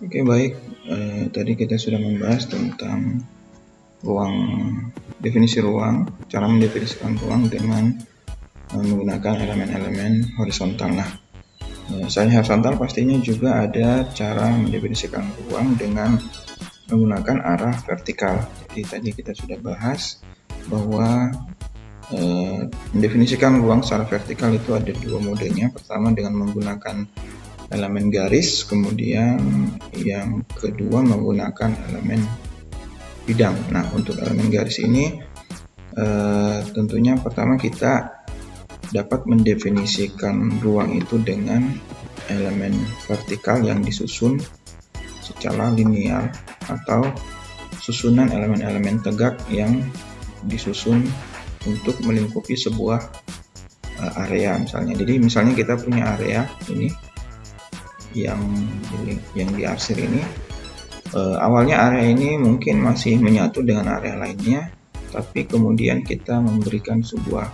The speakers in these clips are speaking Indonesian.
Oke, baik. Tadi kita sudah membahas tentang definisi ruang, cara mendefinisikan ruang dengan menggunakan elemen-elemen horizontal. Nah, selain horizontal pastinya juga ada cara mendefinisikan ruang dengan menggunakan arah vertikal. Jadi tadi kita sudah bahas bahwa mendefinisikan ruang secara vertikal itu ada dua modenya. Pertama dengan menggunakan elemen garis, kemudian yang kedua menggunakan elemen bidang. Nah, untuk elemen garis ini tentunya pertama kita dapat mendefinisikan ruang itu dengan elemen vertikal yang disusun secara linear atau susunan elemen-elemen tegak yang disusun untuk melingkupi sebuah area misalnya. Jadi misalnya kita punya area ini yang diarsir ini, awalnya area ini mungkin masih menyatu dengan area lainnya, tapi kemudian kita memberikan sebuah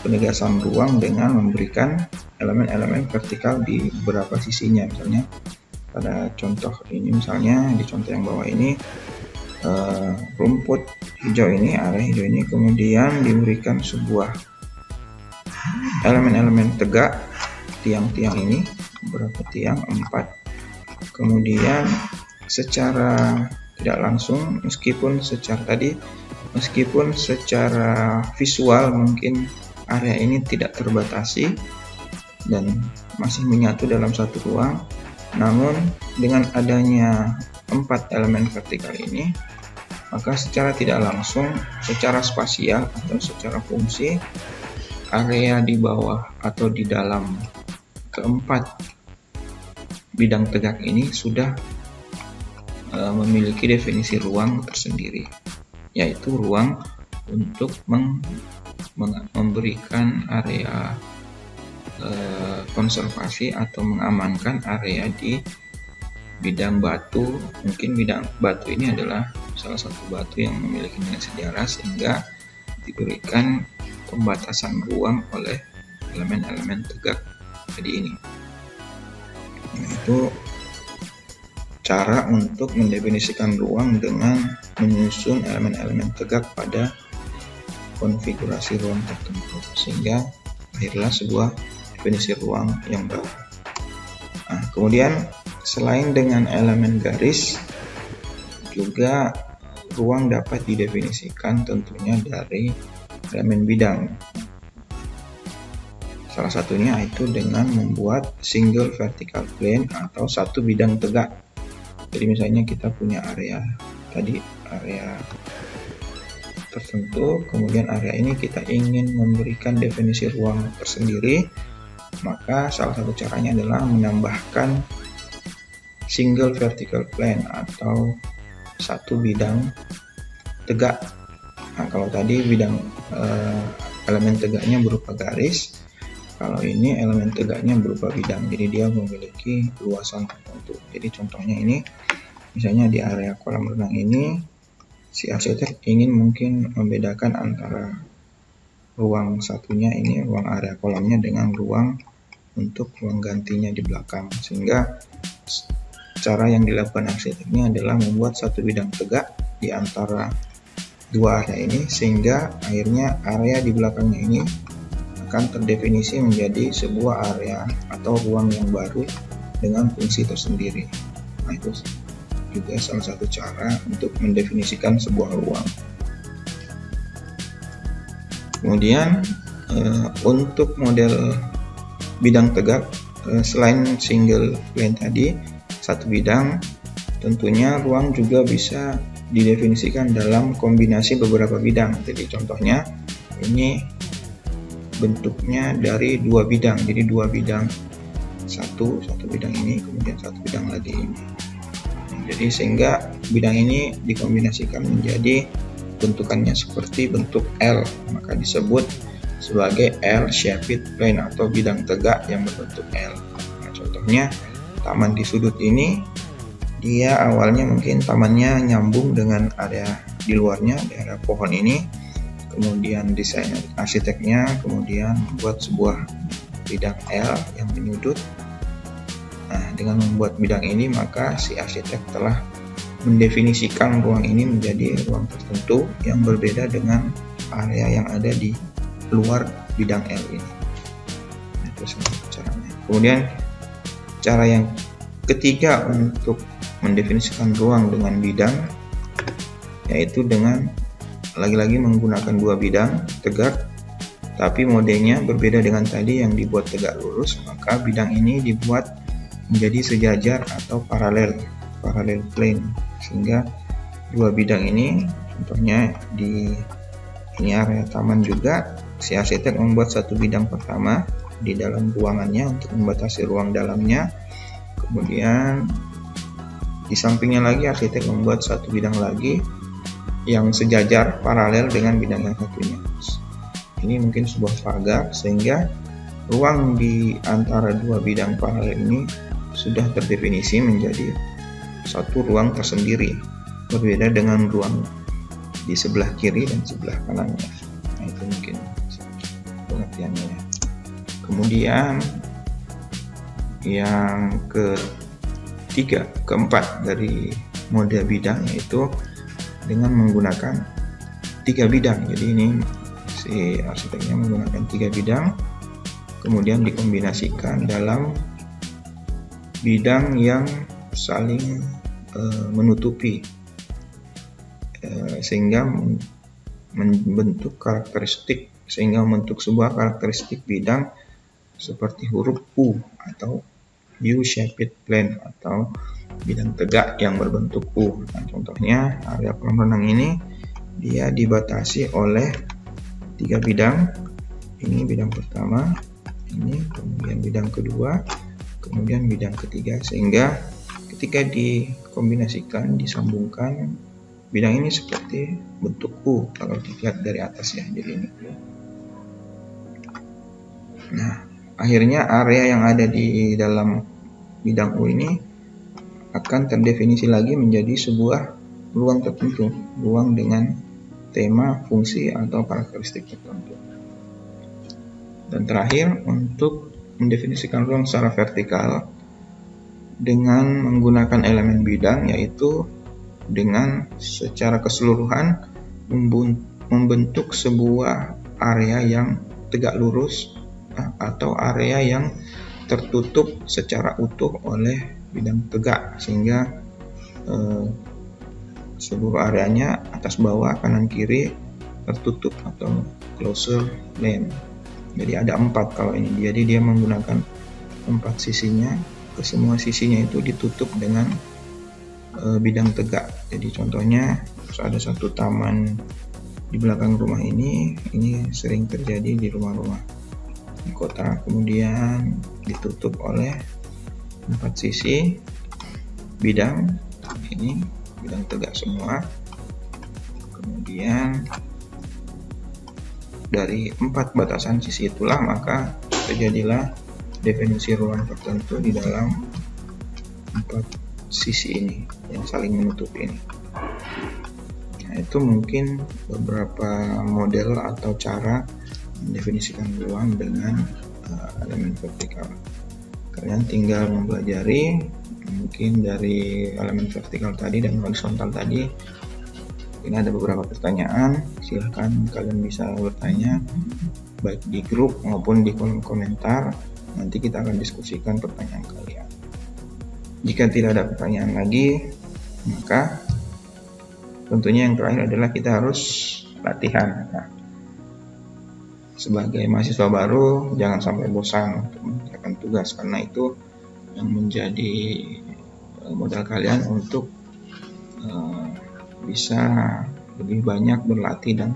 penegasan ruang dengan memberikan elemen-elemen vertikal di beberapa sisinya. Misalnya pada contoh ini, misalnya di contoh yang bawah ini, rumput hijau ini, area hijau ini kemudian diberikan sebuah elemen-elemen tegak, tiang-tiang ini, berapa tiang? 4. Kemudian secara tidak langsung, meskipun secara visual mungkin area ini tidak terbatasi dan masih menyatu dalam satu ruang, namun dengan adanya 4 elemen vertikal ini, maka secara tidak langsung, secara spasial atau secara fungsi, area di bawah atau di dalam keempat bidang tegak ini sudah memiliki definisi ruang tersendiri, yaitu ruang untuk memberikan area konservasi atau mengamankan area di bidang batu. Mungkin bidang batu ini adalah salah satu batu yang memiliki nilai sejarah sehingga diberikan pembatasan ruang oleh elemen-elemen tegak tadi ini. Itu cara untuk mendefinisikan ruang dengan menyusun elemen-elemen tegak pada konfigurasi ruang tertentu, sehingga lahirlah sebuah definisi ruang yang baru. Nah, kemudian selain dengan elemen garis, juga ruang dapat didefinisikan tentunya dari elemen bidang. Salah satunya itu dengan membuat single vertical plane atau satu bidang tegak. Jadi misalnya kita punya area tertentu, kemudian area ini kita ingin memberikan definisi ruang tersendiri, maka salah satu caranya adalah menambahkan single vertical plane atau satu bidang tegak. Nah, kalau tadi bidang elemen tegaknya berupa garis, kalau ini elemen tegaknya berupa bidang, jadi dia memiliki luasan tertentu. Jadi contohnya ini, misalnya di area kolam renang ini, si arsitek ingin mungkin membedakan antara ruang satunya ini, ruang area kolamnya, dengan ruang untuk ruang gantinya di belakang. Sehingga cara yang dilakukan arsiteknya adalah membuat satu bidang tegak di antara dua area ini, sehingga akhirnya area di belakangnya ini akan terdefinisi menjadi sebuah area atau ruang yang baru dengan fungsi tersendiri. Nah, itu juga salah satu cara untuk mendefinisikan sebuah ruang. Kemudian untuk model bidang tegak, selain single plane tadi, satu bidang, tentunya ruang juga bisa didefinisikan dalam kombinasi beberapa bidang. Jadi contohnya ini bentuknya dari dua bidang, jadi dua bidang, satu bidang ini, kemudian satu bidang lagi ini. Jadi sehingga bidang ini dikombinasikan menjadi bentukannya seperti bentuk L, maka disebut sebagai L-shaped plane atau bidang tegak yang berbentuk L. Nah, contohnya taman di sudut ini, dia awalnya mungkin tamannya nyambung dengan area di luarnya, daerah pohon ini. Kemudian desain arsiteknya kemudian membuat sebuah bidang L yang menyudut Nah, dengan membuat bidang ini maka si arsitek telah mendefinisikan ruang ini menjadi ruang tertentu yang berbeda dengan area yang ada di luar bidang L ini. Itu salah caranya. Kemudian cara yang ketiga untuk mendefinisikan ruang dengan bidang, yaitu dengan lagi-lagi menggunakan dua bidang tegak, tapi modenya berbeda dengan tadi yang dibuat tegak lurus. Maka bidang ini dibuat menjadi sejajar atau paralel plane, sehingga dua bidang ini, contohnya di ini area taman juga, si arsitek membuat satu bidang pertama di dalam ruangannya untuk membatasi ruang dalamnya. Kemudian di sampingnya lagi arsitek membuat satu bidang lagi yang sejajar paralel dengan bidang yang satunya. Ini mungkin sebuah pagar, sehingga ruang di antara dua bidang paralel ini sudah terdefinisi menjadi satu ruang tersendiri, berbeda dengan ruang di sebelah kiri dan sebelah kanannya. Nah, itu mungkin pengertiannya. Kemudian yang keempat dari mode bidang, yaitu dengan menggunakan 3 bidang. Jadi ini si arsiteknya menggunakan 3 bidang, kemudian dikombinasikan dalam bidang yang saling menutupi, sehingga membentuk sebuah karakteristik bidang seperti huruf U atau U-shaped plane atau bidang tegak yang berbentuk U. Nah, contohnya area kolam renang ini dia dibatasi oleh 3 bidang. Ini bidang pertama, ini kemudian bidang kedua, kemudian bidang ketiga, sehingga ketika dikombinasikan, disambungkan, bidang ini seperti bentuk U kalau dilihat dari atas ya, jadi ini. Nah, akhirnya area yang ada di dalam bidang U ini akan terdefinisi lagi menjadi sebuah ruang tertentu, ruang dengan tema, fungsi, atau karakteristik tertentu. Dan terakhir, untuk mendefinisikan ruang secara vertikal dengan menggunakan elemen bidang, yaitu dengan secara keseluruhan membentuk sebuah area yang tegak lurus atau area yang tertutup secara utuh oleh bidang tegak, sehingga seluruh areanya atas bawah kanan kiri tertutup atau closure plane. Jadi ada 4 kalau ini, jadi dia menggunakan 4 sisinya, ke semua sisinya itu ditutup dengan bidang tegak. Jadi contohnya ada satu taman di belakang rumah ini sering terjadi di rumah-rumah di kota, kemudian ditutup oleh 4 sisi bidang, ini bidang tegak semua. Kemudian dari 4 batasan sisi itulah maka terjadilah definisi ruang tertentu di dalam 4 sisi ini yang saling menutupi ini. Nah, itu mungkin beberapa model atau cara mendefinisikan ruang dengan elemen vertikal. Kalian tinggal mempelajari mungkin dari elemen vertikal tadi dan horizontal tadi. Ini ada beberapa pertanyaan, silahkan kalian bisa bertanya baik di grup maupun di kolom komentar. Nanti kita akan diskusikan pertanyaan kalian. Jika tidak ada pertanyaan lagi, maka tentunya yang terakhir adalah kita harus latihan. Nah, sebagai mahasiswa baru jangan sampai bosan untuk mengerjakan tugas, karena itu yang menjadi modal kalian untuk bisa lebih banyak berlatih dan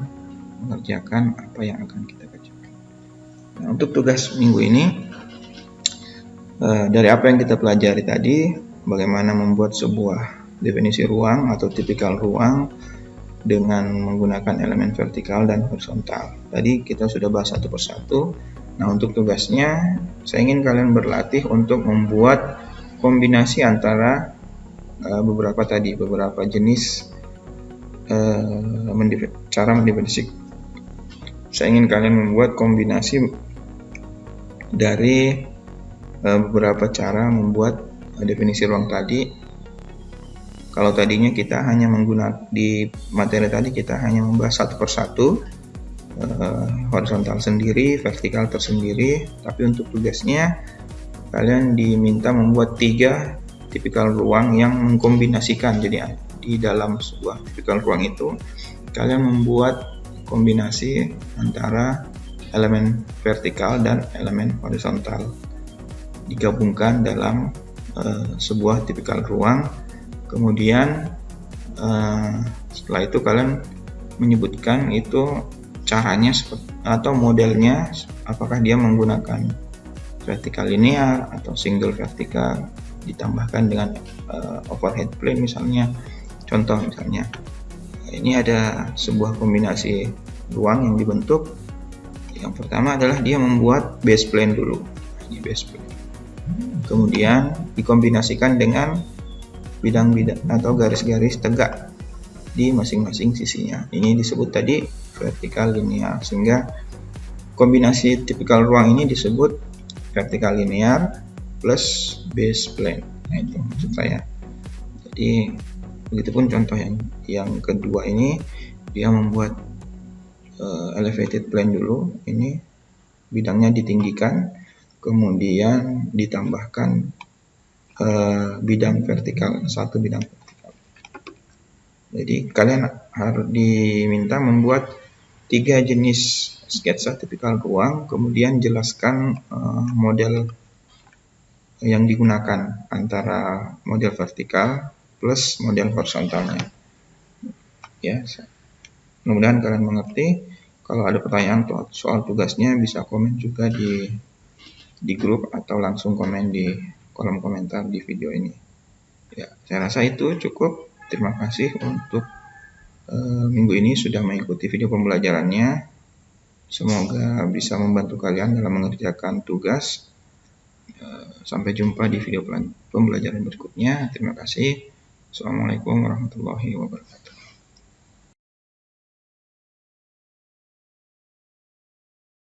mengerjakan apa yang akan kita kerjakan. Nah, untuk tugas minggu ini, dari apa yang kita pelajari tadi, bagaimana membuat sebuah definisi ruang atau tipikal ruang dengan menggunakan elemen vertikal dan horizontal. Tadi kita sudah bahas satu persatu. Nah, untuk tugasnya, saya ingin kalian berlatih untuk membuat kombinasi antara beberapa jenis cara mendefinisi. Saya ingin kalian membuat kombinasi dari beberapa cara membuat definisi ruang tadi. Kalau tadinya kita hanya menggunakan di materi tadi kita hanya membahas satu persatu, horizontal sendiri, vertikal tersendiri, tapi untuk tugasnya kalian diminta membuat 3 tipikal ruang yang mengkombinasikan. Jadi di dalam sebuah tipikal ruang itu kalian membuat kombinasi antara elemen vertikal dan elemen horizontal digabungkan dalam sebuah tipikal ruang. Kemudian setelah itu kalian menyebutkan itu caranya atau modelnya, apakah dia menggunakan vertikal linear atau single vertikal ditambahkan dengan overhead plane misalnya. Contoh misalnya ini ada sebuah kombinasi ruang yang dibentuk. Yang pertama adalah dia membuat base plane dulu. Ini base plane. Kemudian dikombinasikan dengan bidang-bidang atau garis-garis tegak di masing-masing sisinya. Ini disebut tadi vertikal linear, sehingga kombinasi tipikal ruang ini disebut vertikal linear plus base plane. Nah, itu maksud saya. Jadi begitupun contoh yang kedua ini, dia membuat elevated plane dulu. Ini bidangnya ditinggikan, kemudian ditambahkan bidang vertikal, satu bidang vertikal. Jadi kalian harus diminta membuat 3 jenis sketsa tipikal ruang, kemudian jelaskan model yang digunakan antara model vertikal plus model horizontalnya. Ya, mudah-mudahan kalian mengerti. Kalau ada pertanyaan soal tugasnya bisa komen juga di grup atau langsung komen di kolom komentar di video ini. Ya, saya rasa itu cukup. Terima kasih untuk minggu ini sudah mengikuti video pembelajarannya. Semoga bisa membantu kalian dalam mengerjakan tugas. Sampai jumpa di video pembelajaran berikutnya. Terima kasih. Assalamualaikum warahmatullahi wabarakatuh.